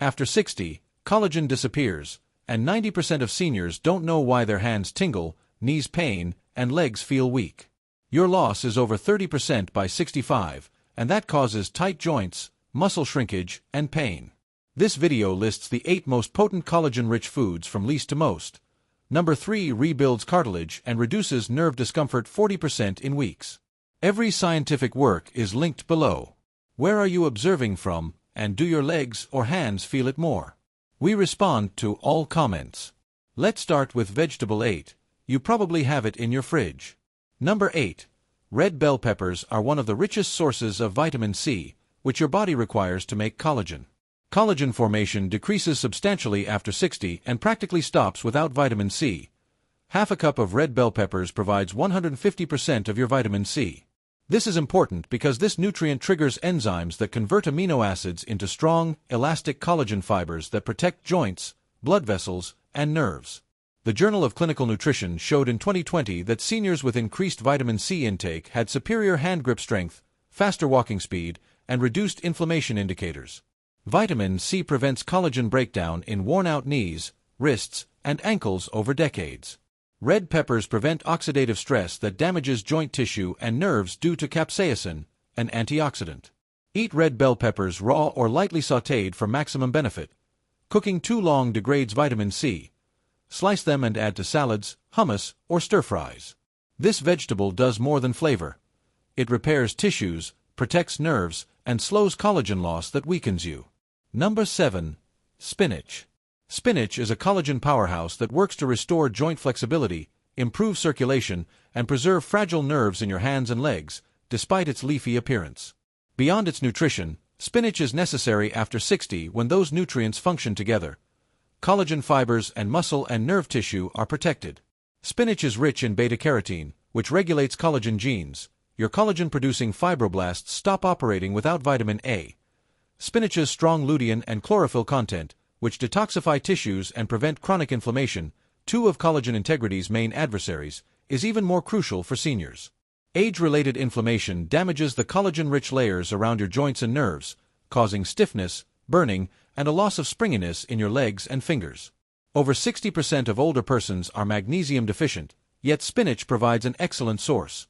After 60, collagen disappears, and 90% of seniors don't know why their hands tingle, knees pain, and legs feel weak. Your loss is over 30% by 65, and that causes tight joints, muscle shrinkage, and pain. This video lists the 8 most potent collagen-rich foods from least to most. Number 3 rebuilds cartilage and reduces nerve discomfort 40% in weeks. Every scientific work is linked below. Where are you observing from, and do your legs or hands feel it more? We respond to all comments. Let's start with vegetable 8. You probably have it in your fridge. Number 8. Red bell peppers are one of the richest sources of vitamin C, which your body requires to make collagen. Collagen formation decreases substantially after 60 and practically stops without vitamin C. Half a cup of red bell peppers provides 150% of your vitamin C. This is important because this nutrient triggers enzymes that convert amino acids into strong, elastic collagen fibers that protect joints, blood vessels, and nerves. The Journal of Clinical Nutrition showed in 2020 that seniors with increased vitamin C intake had superior hand grip strength, faster walking speed, and reduced inflammation indicators. Vitamin C prevents collagen breakdown in worn-out knees, wrists, and ankles over decades. Red peppers prevent oxidative stress that damages joint tissue and nerves due to capsaicin, an antioxidant. Eat red bell peppers raw or lightly sautéed for maximum benefit. Cooking too long degrades vitamin C. Slice them and add to salads, hummus, or stir-fries. This vegetable does more than flavor. It repairs tissues, protects nerves, and slows collagen loss that weakens you. Number 7. Spinach. Spinach is a collagen powerhouse that works to restore joint flexibility, improve circulation, and preserve fragile nerves in your hands and legs, despite its leafy appearance. Beyond its nutrition, spinach is necessary after 60 when those nutrients function together. Collagen fibers and muscle and nerve tissue are protected. Spinach is rich in beta-carotene, which regulates collagen genes. Your collagen-producing fibroblasts stop operating without vitamin A. Spinach's strong lutein and chlorophyll content, which detoxify tissues and prevent chronic inflammation, 2 of collagen integrity's main adversaries, is even more crucial for seniors. Age-related inflammation damages the collagen-rich layers around your joints and nerves, causing stiffness, burning, and a loss of springiness in your legs and fingers. Over 60% of older persons are magnesium deficient, yet spinach provides an excellent source.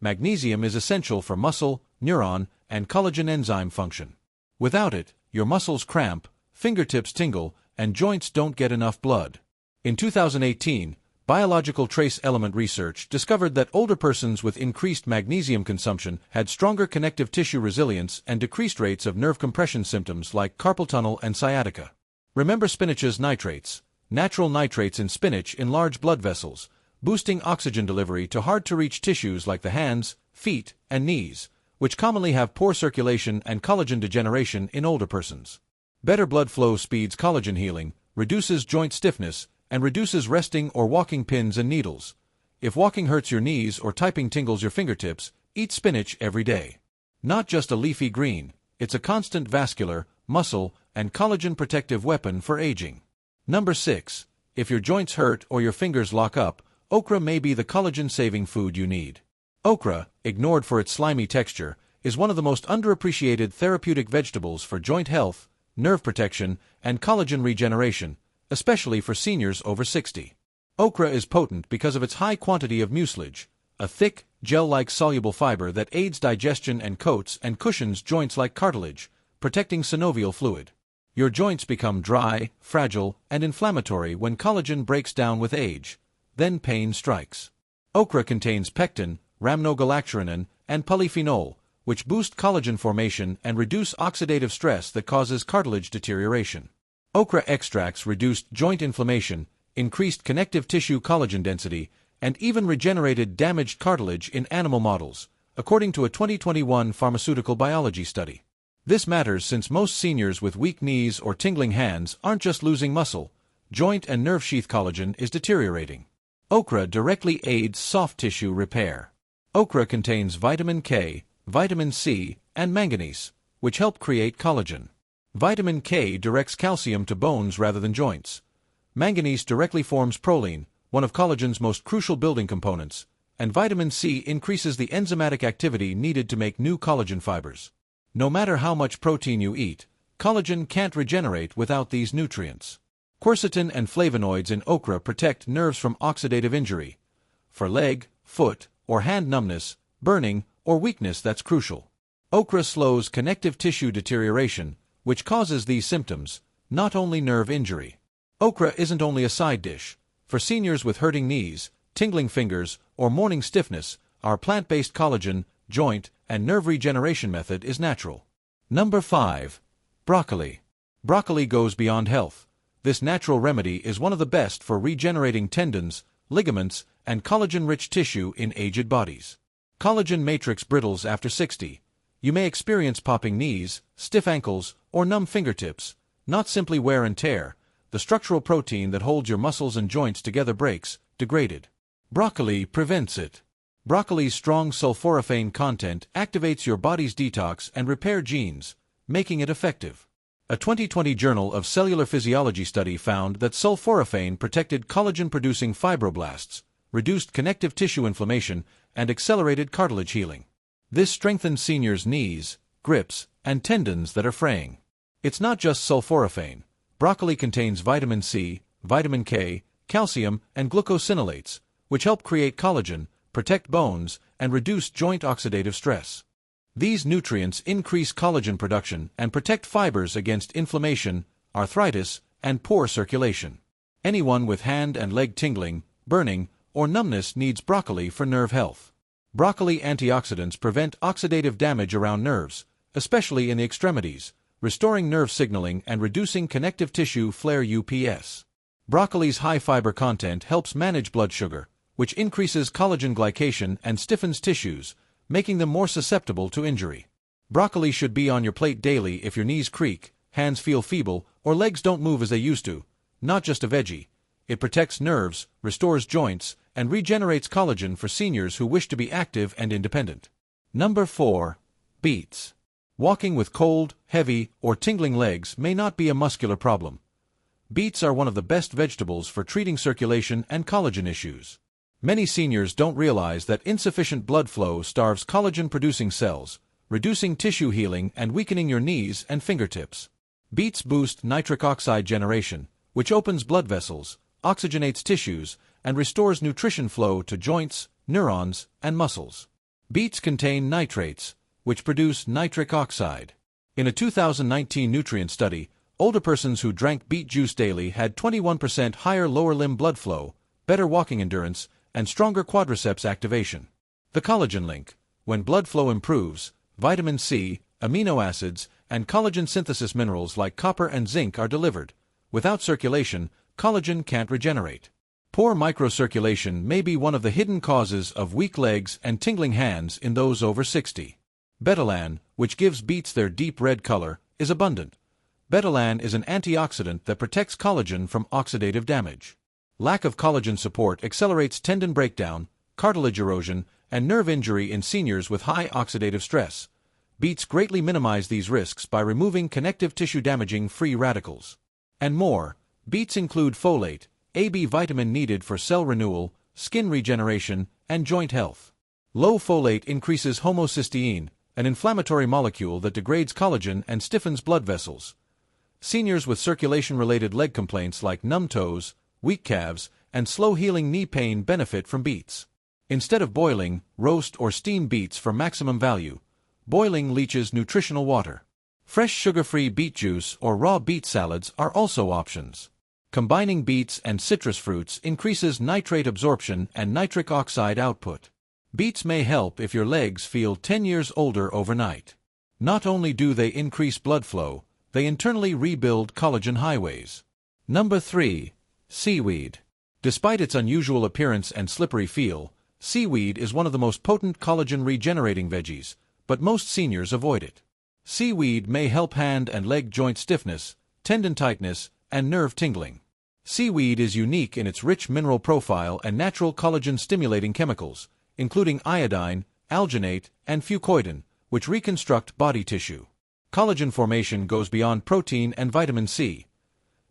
Magnesium is essential for muscle, neuron, and collagen enzyme function. Without it, your muscles cramp, fingertips tingle, and joints don't get enough blood. In 2018, biological trace element research discovered that older persons with increased magnesium consumption had stronger connective tissue resilience and decreased rates of nerve compression symptoms like carpal tunnel and sciatica. Remember spinach's nitrates. Natural nitrates in spinach enlarge blood vessels, boosting oxygen delivery to hard-to-reach tissues like the hands, feet, and knees, which commonly have poor circulation and collagen degeneration in older persons. Better blood flow speeds collagen healing, reduces joint stiffness, and reduces resting or walking pins and needles. If walking hurts your knees or typing tingles your fingertips, eat spinach every day. Not just a leafy green, it's a constant vascular, muscle, and collagen protective weapon for aging. Number 6. If your joints hurt or your fingers lock up, okra may be the collagen-saving food you need. Okra, ignored for its slimy texture, is one of the most underappreciated therapeutic vegetables for joint health, nerve protection, and collagen regeneration, especially for seniors over 60. Okra is potent because of its high quantity of mucilage, a thick, gel-like soluble fiber that aids digestion and coats and cushions joints like cartilage, protecting synovial fluid. Your joints become dry, fragile, and inflammatory when collagen breaks down with age. Then pain strikes. Okra contains pectin, rhamnogalacturonin, and polyphenol, which boost collagen formation and reduce oxidative stress that causes cartilage deterioration. Okra extracts reduced joint inflammation, increased connective tissue collagen density, and even regenerated damaged cartilage in animal models, according to a 2021 pharmaceutical biology study. This matters since most seniors with weak knees or tingling hands aren't just losing muscle, joint and nerve sheath collagen is deteriorating. Okra directly aids soft tissue repair. Okra contains vitamin K, vitamin C, and manganese, which help create collagen. Vitamin K directs calcium to bones rather than joints. Manganese directly forms proline, one of collagen's most crucial building components, and vitamin C increases the enzymatic activity needed to make new collagen fibers. No matter how much protein you eat, Collagen can't regenerate without these nutrients. Quercetin and flavonoids in okra protect nerves from oxidative injury. For leg, foot, or hand numbness, burning, or weakness that's crucial. Okra slows connective tissue deterioration, which causes these symptoms, not only nerve injury. Okra isn't only a side dish. For seniors with hurting knees, tingling fingers, or morning stiffness, our plant-based collagen, joint, and nerve regeneration method is natural. Number 5. Broccoli. Broccoli goes beyond health. This natural remedy is one of the best for regenerating tendons, ligaments, and collagen-rich tissue in aged bodies. Collagen matrix brittles after 60. You may experience popping knees, stiff ankles, or numb fingertips, not simply wear and tear. The structural protein that holds your muscles and joints together breaks, degraded. Broccoli prevents it. Broccoli's strong sulforaphane content activates your body's detox and repair genes, making it effective. A 2020 Journal of Cellular Physiology study found that sulforaphane protected collagen-producing fibroblasts, reduced connective tissue inflammation, and accelerated cartilage healing. This strengthens seniors' knees, grips, and tendons that are fraying. It's not just sulforaphane. Broccoli contains vitamin C, vitamin K, calcium, and glucosinolates, which help create collagen, protect bones, and reduce joint oxidative stress. These nutrients increase collagen production and protect fibers against inflammation, arthritis, and poor circulation. Anyone with hand and leg tingling, burning, or numbness needs broccoli for nerve health. Broccoli antioxidants prevent oxidative damage around nerves, especially in the extremities, restoring nerve signaling and reducing connective tissue flare UPS. Broccoli's high fiber content helps manage blood sugar, which increases collagen glycation and stiffens tissues, making them more susceptible to injury. Broccoli should be on your plate daily if your knees creak, hands feel feeble, or legs don't move as they used to. Not just a veggie. It protects nerves, restores joints, and regenerates collagen for seniors who wish to be active and independent. Number 4. Beets. Walking with cold, heavy, or tingling legs may not be a muscular problem. Beets are one of the best vegetables for treating circulation and collagen issues. Many seniors don't realize that insufficient blood flow starves collagen-producing cells, reducing tissue healing and weakening your knees and fingertips. Beets boost nitric oxide generation, which opens blood vessels, oxygenates tissues, and restores nutrition flow to joints, neurons, and muscles. Beets contain nitrates, which produce nitric oxide. In a 2019 nutrient study, older persons who drank beet juice daily had 21% higher lower limb blood flow, better walking endurance, and stronger quadriceps activation. The collagen link. When blood flow improves, vitamin C, amino acids, and collagen synthesis minerals like copper and zinc are delivered. Without circulation, collagen can't regenerate. Poor microcirculation may be one of the hidden causes of weak legs and tingling hands in those over 60. Betalan, which gives beets their deep red color, is abundant. Betalan is an antioxidant that protects collagen from oxidative damage. Lack of collagen support accelerates tendon breakdown, cartilage erosion, and nerve injury in seniors with high oxidative stress. Beets greatly minimize these risks by removing connective tissue-damaging free radicals. And more, beets include folate, a B vitamin needed for cell renewal, skin regeneration, and joint health. Low folate increases homocysteine, an inflammatory molecule that degrades collagen and stiffens blood vessels. Seniors with circulation-related leg complaints like numb toes, weak calves, and slow-healing knee pain benefit from beets. Instead of boiling, roast or steam beets for maximum value. Boiling leaches nutritional water. Fresh sugar-free beet juice or raw beet salads are also options. Combining beets and citrus fruits increases nitrate absorption and nitric oxide output. Beets may help if your legs feel 10 years older overnight. Not only do they increase blood flow, they internally rebuild collagen highways. Number 3. Seaweed. Despite its unusual appearance and slippery feel, seaweed is one of the most potent collagen-regenerating veggies, but most seniors avoid it. Seaweed may help hand and leg joint stiffness, tendon tightness, and nerve tingling. Seaweed is unique in its rich mineral profile and natural collagen-stimulating chemicals, including iodine, alginate, and fucoidin, which reconstruct body tissue. Collagen formation goes beyond protein and vitamin C.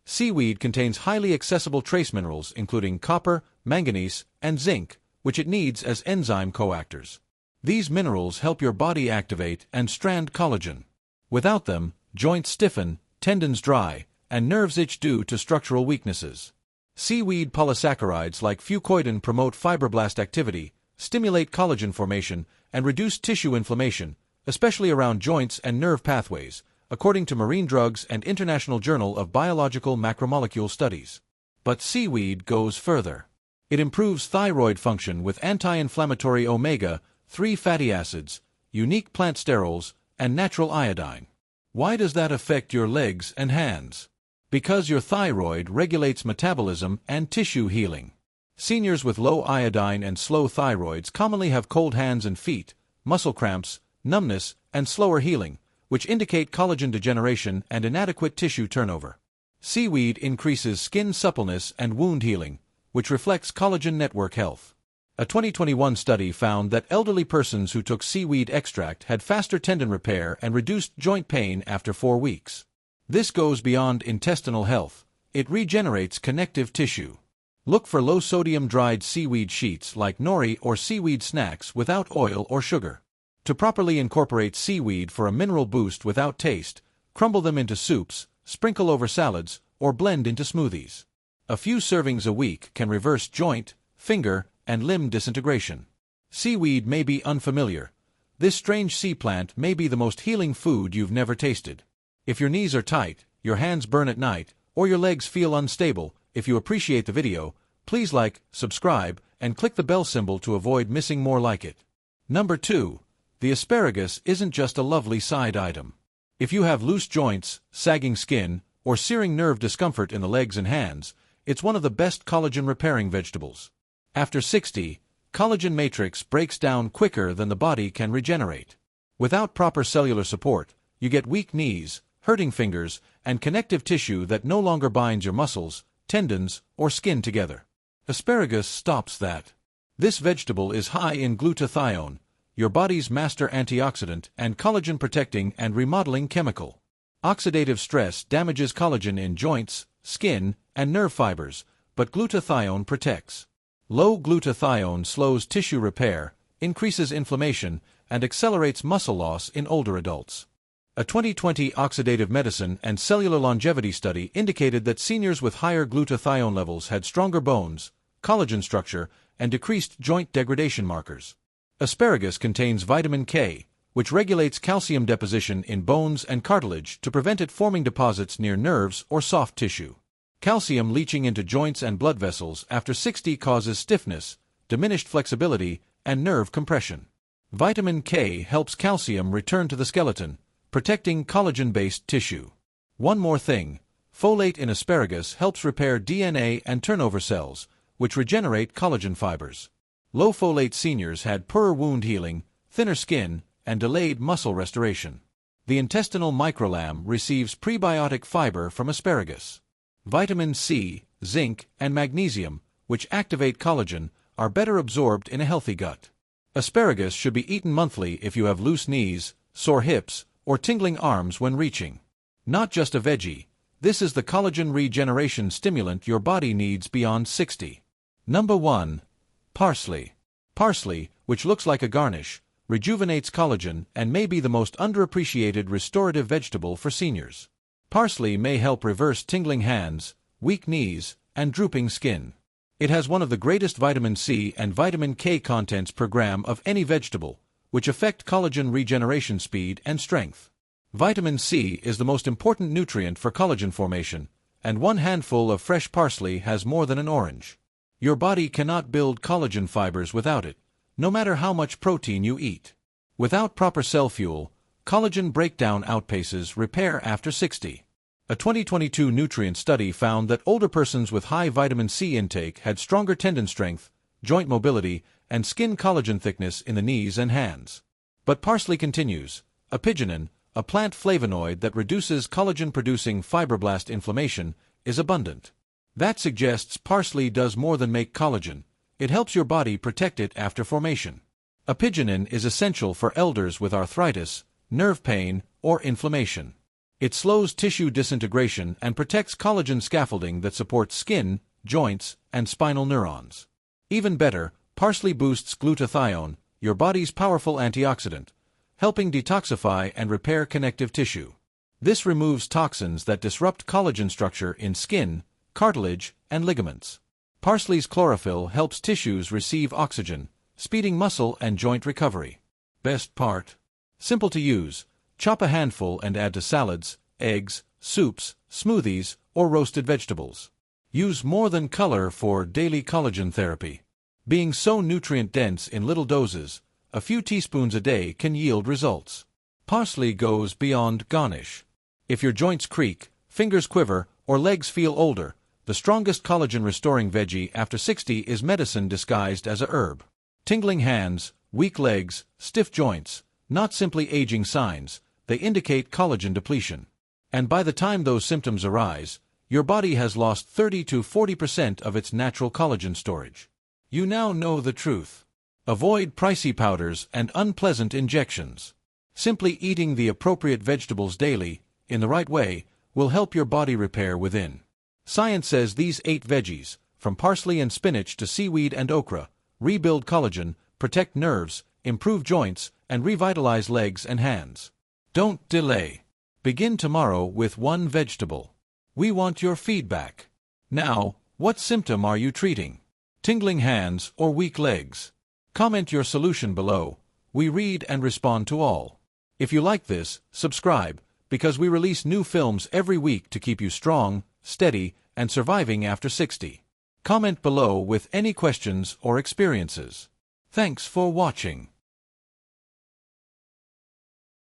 Seaweed contains highly accessible trace minerals including copper, manganese, and zinc, which it needs as enzyme coactors. These minerals help your body activate and strand collagen. Without them, Joints stiffen, tendons dry, and nerves itch due to structural weaknesses. Seaweed polysaccharides like fucoidan promote fibroblast activity, stimulate collagen formation, and reduce tissue inflammation, especially around joints and nerve pathways, according to Marine Drugs and International Journal of Biological Macromolecule Studies. But seaweed goes further. It improves thyroid function with anti-inflammatory omega-3 fatty acids, unique plant sterols, and natural iodine. Why does that affect your legs and hands? Because your thyroid regulates metabolism and tissue healing. Seniors with low iodine and slow thyroids commonly have cold hands and feet, muscle cramps, numbness, and slower healing, which indicate collagen degeneration and inadequate tissue turnover. Seaweed increases skin suppleness and wound healing, which reflects collagen network health. A 2021 study found that elderly persons who took seaweed extract had faster tendon repair and reduced joint pain after 4 weeks. This goes beyond intestinal health. It regenerates connective tissue. Look for low-sodium dried seaweed sheets like nori or seaweed snacks without oil or sugar. To properly incorporate seaweed for a mineral boost without taste, crumble them into soups, sprinkle over salads, or blend into smoothies. A few servings a week can reverse joint, finger, and limb disintegration. Seaweed may be unfamiliar. This strange sea plant may be the most healing food you've never tasted. If your knees are tight, your hands burn at night, or your legs feel unstable, if you appreciate the video, please like, subscribe, and click the bell symbol to avoid missing more like it. Number 2. The asparagus isn't just a lovely side item. If you have loose joints, sagging skin, or searing nerve discomfort in the legs and hands, it's one of the best collagen-repairing vegetables. After 60, collagen matrix breaks down quicker than the body can regenerate. Without proper cellular support, you get weak knees, hurting fingers, and connective tissue that no longer binds your muscles, tendons, or skin together. Asparagus stops that. This vegetable is high in glutathione, your body's master antioxidant and collagen-protecting and remodeling chemical. Oxidative stress damages collagen in joints, skin, and nerve fibers, but glutathione protects. Low glutathione slows tissue repair, increases inflammation, and accelerates muscle loss in older adults. A 2020 oxidative medicine and cellular longevity study indicated that seniors with higher glutathione levels had stronger bones, collagen structure, and decreased joint degradation markers. Asparagus contains vitamin K, which regulates calcium deposition in bones and cartilage to prevent it forming deposits near nerves or soft tissue. Calcium leaching into joints and blood vessels after 60 causes stiffness, diminished flexibility, and nerve compression. Vitamin K helps calcium return to the skeleton, protecting collagen-based tissue. One more thing, folate in asparagus helps repair DNA and turnover cells, which regenerate collagen fibers. Low folate seniors had poorer wound healing, thinner skin, and delayed muscle restoration. The intestinal microlam receives prebiotic fiber from asparagus. Vitamin C, zinc, and magnesium, which activate collagen, are better absorbed in a healthy gut. Asparagus should be eaten monthly if you have loose knees, sore hips, or tingling arms when reaching. Not just a veggie, this is the collagen regeneration stimulant your body needs beyond 60. Number 1. Parsley. Parsley, which looks like a garnish, rejuvenates collagen and may be the most underappreciated restorative vegetable for seniors. Parsley may help reverse tingling hands, weak knees, and drooping skin. It has one of the greatest vitamin C and vitamin K contents per gram of any vegetable, which affect collagen regeneration speed and strength. Vitamin C is the most important nutrient for collagen formation, and one handful of fresh parsley has more than an orange. Your body cannot build collagen fibers without it, no matter how much protein you eat. Without proper cell fuel, collagen breakdown outpaces repair after 60. A 2022 nutrient study found that older persons with high vitamin C intake had stronger tendon strength, joint mobility, and skin collagen thickness in the knees and hands. But parsley continues. Apigenin, a plant flavonoid that reduces collagen-producing fibroblast inflammation, is abundant. That suggests parsley does more than make collagen. It helps your body protect it after formation. Apigenin is essential for elders with arthritis, nerve pain, or inflammation. It slows tissue disintegration and protects collagen scaffolding that supports skin, joints, and spinal neurons. Even better, parsley boosts glutathione, your body's powerful antioxidant, helping detoxify and repair connective tissue. This removes toxins that disrupt collagen structure in skin, cartilage, and ligaments. Parsley's chlorophyll helps tissues receive oxygen, speeding muscle and joint recovery. Best part? Simple to use. Chop a handful and add to salads, eggs, soups, smoothies, or roasted vegetables. Use more than color for daily collagen therapy. Being so nutrient-dense in little doses, a few teaspoons a day can yield results. Parsley goes beyond garnish. If your joints creak, fingers quiver, or legs feel older, the strongest collagen-restoring veggie after 60 is medicine disguised as a herb. Tingling hands, weak legs, stiff joints, not simply aging signs, they indicate collagen depletion. And by the time those symptoms arise, your body has lost 30 to 40% of its natural collagen storage. You now know the truth. Avoid pricey powders and unpleasant injections. Simply eating the appropriate vegetables daily, in the right way, will help your body repair within. Science says these 8 veggies, from parsley and spinach to seaweed and okra, rebuild collagen, protect nerves, improve joints, and revitalize legs and hands. Don't delay. Begin tomorrow with one vegetable. We want your feedback. Now, what symptom are you treating? Tingling hands or weak legs? Comment your solution below. We read and respond to all. If you like this, subscribe, because we release new films every week to keep you strong, steady, and surviving after 60. Comment below with any questions or experiences. Thanks for watching.